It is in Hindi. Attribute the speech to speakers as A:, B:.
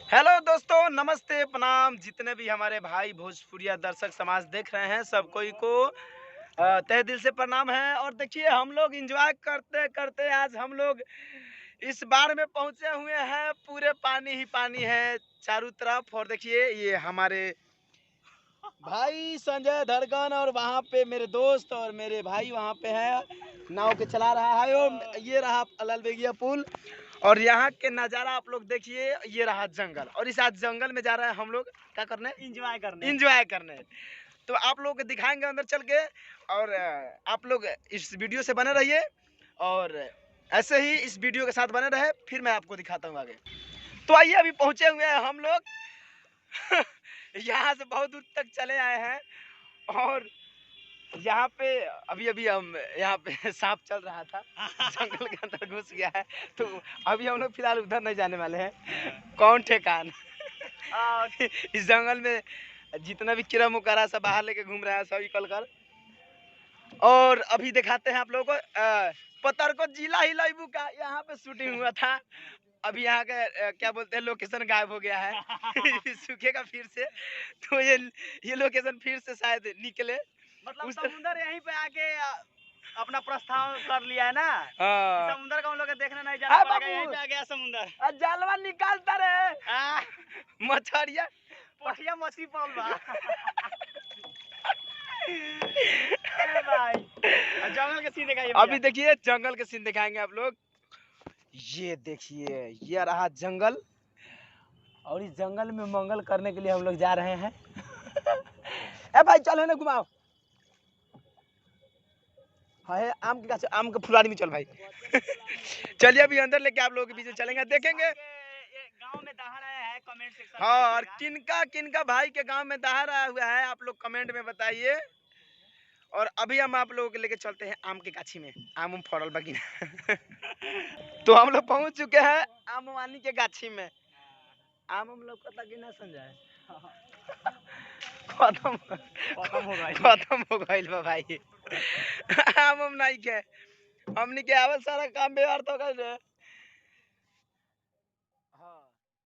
A: हेलो दोस्तों, नमस्ते, प्रणाम। जितने भी हमारे भाई भोजपुरिया दर्शक समाज देख रहे हैं, सब कोई को तहे दिल से प्रणाम है। और देखिए, हम लोग एंजॉय करते करते आज हम लोग इस बार में पहुंचे हुए हैं। पूरे पानी ही पानी है चारों तरफ। और देखिए, ये हमारे भाई संजय धड़कन और वहाँ पे मेरे दोस्त और मेरे भाई वहाँ पे है, नाव के चला रहा है। और ये रहा अलल बेगिया पुल। और यहाँ के नज़ारा आप लोग देखिए। ये रहा जंगल, और इस आज जंगल में जा रहे हैं हम लोग क्या करने, एंजॉय करने। तो आप लोग को दिखाएंगे अंदर चल के। और आप लोग इस वीडियो से बने रहिए, और ऐसे ही इस वीडियो के साथ बने रहे, फिर मैं आपको दिखाता हूँ आगे। तो आइए, अभी पहुंचे हुए हैं हम लोग। यहाँ से बहुत दूर तक चले आए हैं। और यहाँ पे अभी अभी हम यहाँ पे सांप चल रहा था, जंगल के अंदर घुस गया है। तो अभी हम लोग फिलहाल उधर नहीं जाने वाले हैं। कौन ठेकान। इस जंगल में जितना भी कीड़ा मकोड़ा सब बाहर लेके घूम रहा है, सब निकल कर। और अभी दिखाते हैं आप लोगों को पतर को जिला ही लाइबू का यहाँ पे शूटिंग हुआ था। अभी यहाँ का क्या बोलते हैं, लोकेशन गायब हो गया है। सूखेगा फिर से, तो ये लोकेशन फिर से शायद निकले।
B: मतलब समुंदर यहीं पे आके अपना प्रस्ताव कर लिया है ना।
A: हाँ।
B: समुंदर का हम लोग देखने नहीं जाना पड़ेगा, यहीं पे आ गया समुंदर।
A: जालवा निकालता रहे मछरिया,
B: पठिया मछली पल बा। अरे भाई, जंगल के सीन दिखाइए।
A: अभी देखिए जंगल के सीन दिखाएंगे आप लोग। ये देखिए, ये रहा जंगल, और इस जंगल में मंगल करने के लिए हम लोग जा रहे हैं। ए भाई चल है ना, घुमाओ। है आम के गाछ, आम के फुलवारी में चल भाई। चलिए अभी अंदर लेके आप लोगों के बीच में चलेंगे, देखेंगे
B: गांव में दहाड़ आया है, कमेंट सेक्शन।
A: हाँ, और किनका किनका भाई के गांव में दहाड़ आया हुआ है, आप लोग कमेंट में बताइए। और अभी हम आप लोगों के लेके चलते हैं आम के गाछी में। आम फड़ल बाकी। तो हम लोग पहुंच चुके हैं आम वानी के गाछी में। आम हम लोग पता कि ना समझाए। खत्म हो गइल बा भाई। आम नहीं के, हमनी के आवल सारा काम व्यवहार तो कर